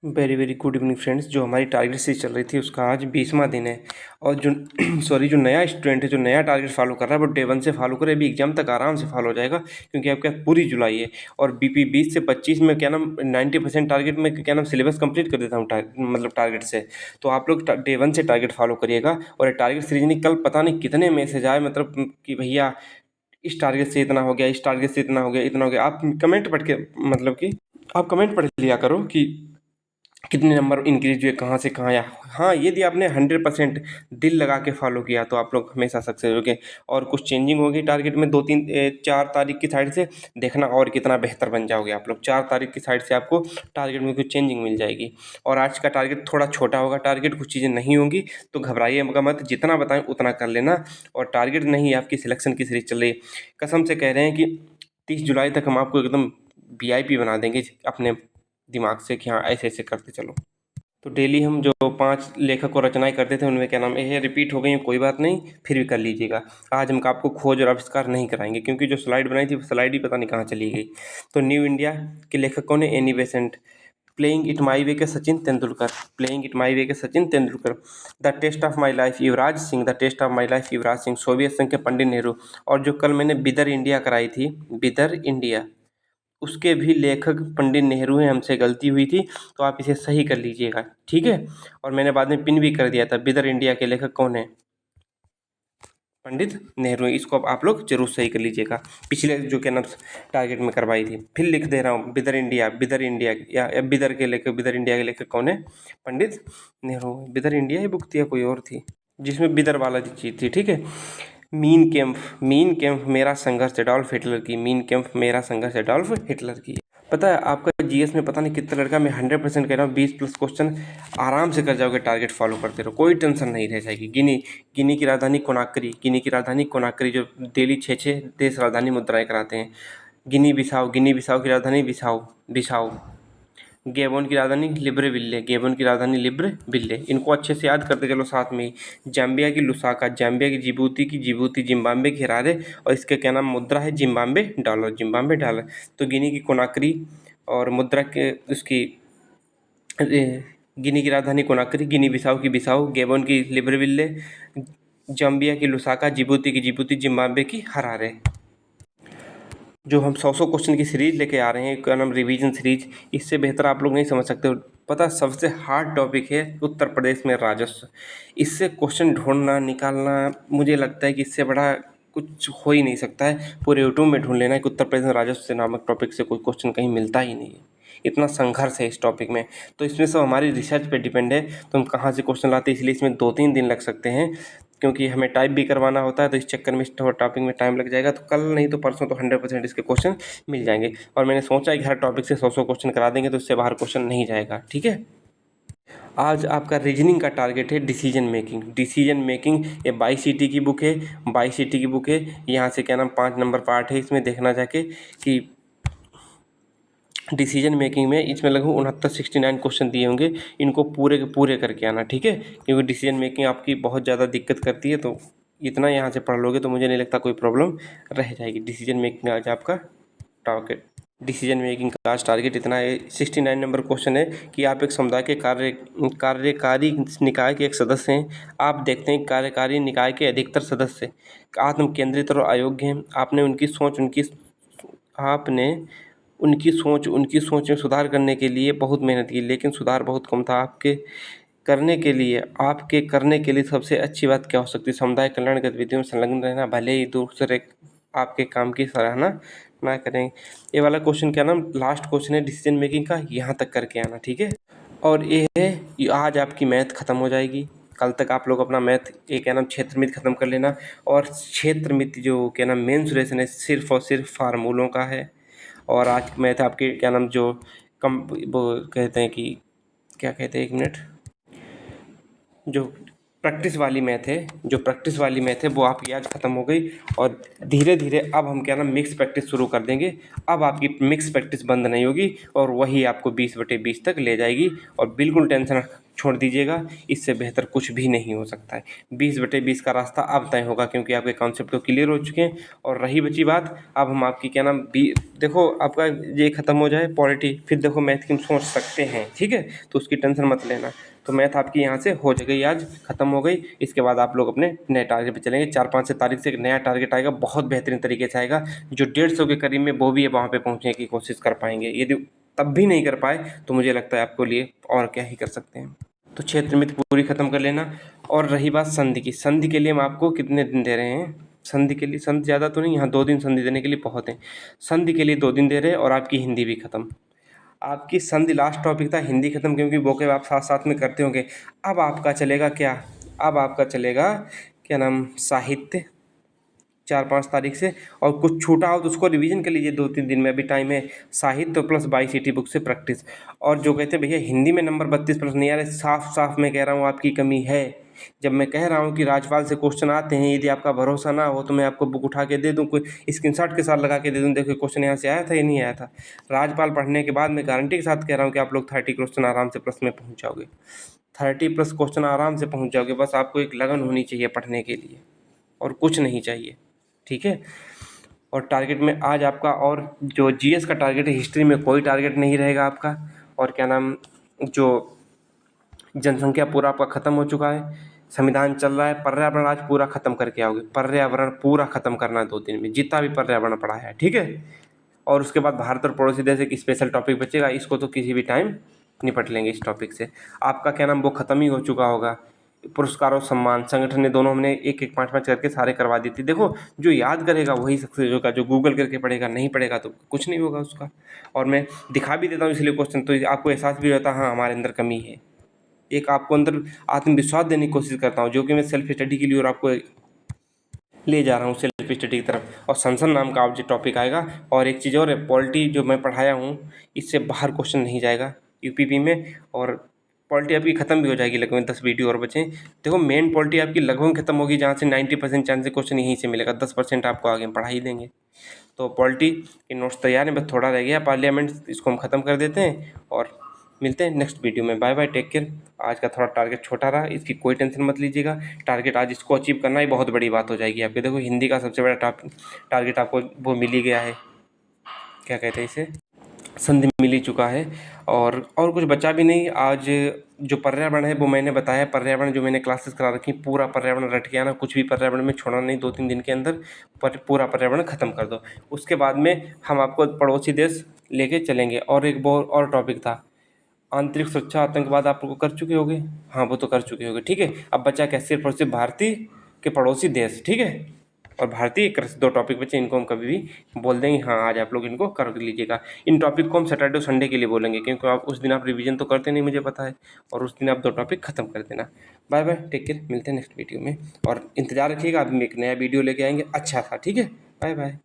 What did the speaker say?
Very very good evening friends. जो हमारी target series चल रही थी उसका आज 20वां दिन है और जो सॉरी जो नया स्टूडेंट है जो नया टारगेट फॉलो कर रहा है वो डे 1 से फॉलो करे। अभी एग्जाम तक आराम से फॉलो हो जाएगा क्योंकि आपके पास पूरी जुलाई है और बीपी 20 से 25 में क्या नाम 90% टारगेट में क्या नाम सिलेबस कंप्लीट कर देता हूँ मतलब टारगेट से। तो आप लोग डे 1 से टारगेट फॉलो करिएगा। और टारगेट सीरीज नहीं, कल पता नहीं कितने मैसेज आए मतलब कि भैया इस टारगेट से इतना हो गया, इस टारगेट से इतना हो गया, इतना हो गया। आप कमेंट पढ़ के मतलब कि आप कमेंट पढ़ लिया करो कि कितने नंबर इंक्रीज हुए, कहाँ से कहाँ आया। हाँ, यदि आपने 100% दिल लगा के फॉलो किया तो आप लोग हमेशा सक्सेस होगे। और कुछ चेंजिंग होगी टारगेट में 4 तारीख की साइड से देखना और कितना बेहतर बन जाओगे आप लोग। 4 तारीख की साइड से आपको टारगेट में कुछ चेंजिंग मिल जाएगी। और आज का टारगेट थोड़ा छोटा होगा, टारगेट कुछ चीज़ें नहीं होंगी तो घबराइएगा मत, जितना बताएं उतना कर लेना। और टारगेट नहीं, आपकी सिलेक्शन की सीरीज चल रही है। कसम से कह रहे हैं कि 30 जुलाई तक हम आपको एकदम वीआईपी बना देंगे अपने दिमाग से कि हाँ ऐसे ऐसे करते चलो। तो डेली हम जो 5 लेखक और रचनाएं करते थे उनमें क्या नाम है रिपीट हो गई, कोई बात नहीं, फिर भी कर लीजिएगा। आज हम आपको खोज और आविष्कार नहीं कराएंगे क्योंकि जो स्लाइड बनाई थी वो स्लाइड ही पता नहीं कहाँ चली गई। तो न्यू इंडिया के लेखक कौन है? Annie Besant. Playing it my way के Sachin Tendulkar. Playing it my way के Sachin Tendulkar. The test of my life Yuvraj Singh. The test of my life Yuvraj Singh. Soviet संघ के पंडित नेहरू। और जो कल मैंने बिदर इंडिया कराई थी, बिदर इंडिया, उसके भी लेखक पंडित नेहरू हैं। हमसे गलती हुई थी तो आप इसे सही कर लीजिएगा, ठीक है। और मैंने बाद में पिन भी कर दिया था। बिदर इंडिया के लेखक कौन है? पंडित नेहरू। इसको आप लोग जरूर सही कर लीजिएगा। पिछले जो क्या नाम टारगेट में करवाई थी, फिर लिख दे रहा हूँ बिदर इंडिया, बिदर इंडिया या बिदर के लेखक, बिदर इंडिया के लेखक कौन है? पंडित नेहरू। बिदर इंडिया ही बुक थी या कोई और थी जिसमें बिदर वाला चीज थी, ठीक है। Mean camp. मीन कैंप मेरा संघर्ष एडॉल्फ हिटलर की। मीन कैंप मेरा संघर्ष एडॉल्फ हिटलर की। पता है आपका जीएस में पता नहीं कितना लड़का, मैं 100% कह रहा हूँ 20+ क्वेश्चन आराम से कर जाओगे। टारगेट फॉलो करते रहो, कोई टेंशन नहीं रह जाएगी। गिनी की राजधानी कोनाक्री। गिनी की राजधानी कोनाक्री जो डेली 6 देश राजधानी मुद्राएं कराते हैं। गिनी बिसाओ। गिनी बिसाओ की राजधानी बिसाओ बिसाओ। गेबोन की राजधानी लिब्रेविल्ले। गेबोन की राजधानी लिब्रेविल्ले। इनको अच्छे से याद करते चलो साथ में ही। जाम्बिया की लुसाका। जाम्बिया की जिबूती। जिम्बाब्वे की हरारे। और इसका क्या नाम मुद्रा है? Zimbabwe dollar. Zimbabwe dollar. तो गिनी की कोनाक्री और मुद्रा के उसकी गिनी की राजधानी कोनाक्री, गिनी बिसाऊ की बिसाऊ, गेबोन की लिब्रेविल्ले, जाम्बिया की लुसाका, जिबूती की जिबूती, जिम्बाब्वे की हरारे। जो हम 100 क्वेश्चन की सीरीज लेके आ रहे हैं, क्या नाम रिवीजन सीरीज, इससे बेहतर आप लोग नहीं समझ सकते हो। पता सबसे हार्ड टॉपिक है उत्तर प्रदेश में राजस्व। इससे क्वेश्चन ढूंढना निकालना, मुझे लगता है कि इससे बड़ा कुछ हो ही नहीं सकता है। पूरे यूट्यूब में ढूंढ लेना है कि उत्तर प्रदेश में राजस्व से नामक टॉपिक से कोई क्वेश्चन कहीं मिलता ही नहीं है। इतना संघर्ष है इस टॉपिक में। तो इसमें सब हमारी रिसर्च पे डिपेंड है तो हम कहाँ से क्वेश्चन लाते हैं, इसलिए इसमें 2-3 दिन लग सकते हैं क्योंकि हमें टाइप भी करवाना होता है। तो इस चक्कर में इस टॉपिक में टाइम लग जाएगा। तो कल नहीं तो परसों तो 100% इसके क्वेश्चन मिल जाएंगे। और मैंने सोचा है कि हर टॉपिक से 100 क्वेश्चन करा देंगे तो इससे बाहर क्वेश्चन नहीं जाएगा, ठीक है। आज आपका रीजनिंग का टारगेट है डिसीजन मेकिंग। डिसीजन मेकिंग ये 22 सीटी की बुक है। 22 सीटी की बुक है। यहाँ से क्या नाम 5 नंबर पार्ट है, इसमें देखना जाके कि डिसीजन मेकिंग में इसमें लगभग 69 क्वेश्चन दिए होंगे। इनको पूरे के पूरे करके आना, ठीक है। क्योंकि डिसीजन मेकिंग आपकी बहुत ज़्यादा दिक्कत करती है तो इतना यहाँ से पढ़ लोगे तो मुझे नहीं लगता कोई प्रॉब्लम रह जाएगी। डिसीजन मेकिंग आज आपका टारगेट, डिसीजन मेकिंग का आज टारगेट इतना है। 69 नंबर क्वेश्चन है कि आप एक समुदाय के कार्यकारी निकाय के एक सदस्य हैं। आप देखते हैं कार्यकारी निकाय के अधिकतर सदस्य आत्म केंद्रित और अयोग्य हैं। आपने उनकी सोच में सुधार करने के लिए बहुत मेहनत की, लेकिन सुधार बहुत कम था। आपके करने के लिए सबसे अच्छी बात क्या हो सकती है? समुदाय कल्याण गतिविधियों में संलग्न रहना, भले ही दूसरे आपके काम की सराहना ना करें। ये वाला क्वेश्चन क्या नाम लास्ट क्वेश्चन है डिसीजन मेकिंग का, यहाँ तक करके आना, ठीक है। और ये है आज आपकी मैथ खत्म हो जाएगी। कल तक आप लोग अपना मैथ ये क्या नाम क्षेत्र मिति खत्म कर लेना। और क्षेत्र मिति जो क्या नाम मेंसुरेशन है सिर्फ और सिर्फ फार्मूलों का है। और आज मैथ आपके क्या नाम जो कम वो कहते हैं कि क्या कहते हैं, 1 मिनट, जो प्रैक्टिस वाली मैथ है वो आपकी आज ख़त्म हो गई। और धीरे धीरे अब हम क्या नाम मिक्स प्रैक्टिस शुरू कर देंगे। अब आपकी मिक्स प्रैक्टिस बंद नहीं होगी और वही आपको 20/20 तक ले जाएगी। और बिल्कुल टेंशन छोड़ दीजिएगा, इससे बेहतर कुछ भी नहीं हो सकता है। 20/20 का रास्ता अब तय होगा, क्योंकि आपके कॉन्सेप्ट तो क्लियर हो चुके हैं। और रही बची बात, अब हम आपकी क्या नाम देखो आपका ये ख़त्म हो जाए पॉलिटी, फिर देखो मैथ की हम सोच सकते हैं, ठीक है, तो उसकी टेंशन मत लेना। तो मैथ आपकी यहाँ से हो गई, आज ख़त्म हो गई। इसके बाद आप लोग अपने नए टारगेट पे चलेंगे। 4-5 तारीख से एक नया टारगेट आएगा, बहुत बेहतरीन तरीके से आएगा, जो 150 के करीब में वो भी वहाँ पे पहुँचने की कोशिश कर पाएंगे। यदि तब भी नहीं कर पाए तो मुझे लगता है आपको लिए और क्या ही कर सकते हैं। तो क्षेत्र मित्र पूरी ख़त्म कर लेना। और रही बात संधि की, संधि के लिए हम आपको कितने दिन दे रहे हैं? संधि के लिए, संधि ज़्यादा तो नहीं, यहाँ 2 दिन संधि देने के लिए बहुत है। संधि के लिए 2 दिन दे रहे हैं, और आपकी हिंदी भी ख़त्म। आपकी संधि लास्ट टॉपिक था, हिंदी ख़त्म, क्योंकि वोकेब आप साथ साथ में करते होंगे। अब आपका चलेगा क्या? अब आपका चलेगा क्या नाम, साहित्य, 4-5 तारीख से। और कुछ छूटा हो तो उसको रिवीजन कर लीजिए 2-3 दिन में, अभी टाइम है। साहित्य प्लस 22 सीटी बुक से प्रैक्टिस। और जो कहते हैं भैया हिंदी में नंबर 32 प्लस नहीं आ रहे, साफ साफ मैं कह रहा हूँ आपकी कमी है। जब मैं कह रहा हूँ कि राजपाल से क्वेश्चन आते हैं, यदि आपका भरोसा ना हो तो मैं आपको बुक उठा के दे दूँ, कोई स्क्रीनशॉट के साथ लगा के दे दूँ, देखो क्वेश्चन यहाँ से आया था या नहीं आया था। राजपाल पढ़ने के बाद मैं गारंटी के साथ कह रहा हूँ कि आप लोग 30 क्वेश्चन आराम से प्लस में पहुँच जाओगे। 30 प्लस क्वेश्चन आराम से पहुँच जाओगे। बस आपको एक लगन होनी चाहिए पढ़ने के लिए, और कुछ नहीं चाहिए, ठीक है। और टारगेट में आज आपका, और जो जीएस का टारगेट है, हिस्ट्री में कोई टारगेट नहीं रहेगा आपका। और क्या नाम, जो जनसंख्या पूरा आपका ख़त्म हो चुका है, संविधान चल रहा है, पर्यावरण आज पूरा ख़त्म करके आओगे। पर्यावरण पूरा ख़त्म करना है 2 दिन में, जितना भी पर्यावरण पड़ा है, ठीक है। और उसके बाद भारत और पड़ोसी देश एक स्पेशल टॉपिक बचेगा, इसको तो किसी भी टाइम निपट लेंगे इस टॉपिक से। आपका क्या नाम, वो ख़त्म ही हो चुका होगा। पुरस्कार और सम्मान संगठन ने दोनों, हमने 1-1 5-5 करके सारे करवा दी थी। देखो जो याद करेगा वही सक्सेस होगा, जो गूगल करके पढ़ेगा, नहीं पढ़ेगा तो कुछ नहीं होगा उसका। और मैं दिखा भी देता हूँ इसलिए क्वेश्चन, तो आपको एहसास भी होता है हाँ हमारे अंदर कमी है। एक आपको अंदर आत्मविश्वास देने की कोशिश करता हूँ, जो कि मैं सेल्फ स्टडी के लिए और आपको ले जा रहा हूँ सेल्फ स्टडी की तरफ। और संसन नाम का जो टॉपिक आएगा। और एक चीज़ और है, पॉलिटी जो मैं पढ़ाया हूँ इससे बाहर क्वेश्चन नहीं जाएगा यूपीपी में। और पॉलिटी आपकी ख़त्म भी हो जाएगी, लगभग 10 वीडियो और बचे। देखो मेन पॉलिटी आपकी लगभग ख़त्म होगी, जहाँ से 90% चांस से क्वेश्चन यहीं से मिलेगा, 10% आपको आगे पढ़ा ही देंगे। तो पॉलिटी के नोट्स तैयार हैं, बस थोड़ा रह गया पार्लियामेंट, इसको हम ख़त्म कर देते हैं और मिलते हैं नेक्स्ट वीडियो में। Bye bye, take care. आज का थोड़ा टारगेट छोटा रहा, इसकी कोई टेंशन मत लीजिएगा। टारगेट आज इसको अचीव करना ही बहुत बड़ी बात हो जाएगी आपके। देखो हिंदी का सबसे बड़ा टारगेट आपको वो मिल ही गया है, क्या कहते हैं इसे, संधि मिल ही चुका है। और कुछ बचा भी नहीं। आज जो पर्यावरण है वो मैंने बताया, पर्यावरण जो मैंने क्लासेस करा रखी, पूरा पर्यावरण रट के आना, कुछ भी पर्यावरण में छोड़ना नहीं। 2-3 दिन के अंदर पूरा पर्यावरण ख़त्म कर दो। उसके बाद में हम आपको पड़ोसी देश लेके चलेंगे। और एक बहुत और टॉपिक था, आंतरिक सुरक्षा आतंकवाद, आप लोग कर चुके होगे, हाँ वो तो कर चुके होगे, ठीक है। अब बचा क्या, सिर्फ और सिर्फ भारतीय के पड़ोसी देश, ठीक है। और भारतीय कृषि, 2 टॉपिक बचे, इनको हम कभी भी बोल देंगे हाँ आज आप लोग इनको कर लीजिएगा। इन टॉपिक को हम सैटरडे संडे के लिए बोलेंगे, क्योंकि आप उस दिन आप रिवीजन तो करते नहीं, मुझे पता है। और उस दिन आप 2 टॉपिक ख़त्म कर देना। बाय बाय, टेक केयर, मिलते हैं नेक्स्ट वीडियो में। और इंतजार रखिएगा, अभी एक नया वीडियो लेके आएंगे अच्छा सा, ठीक है। Bye bye.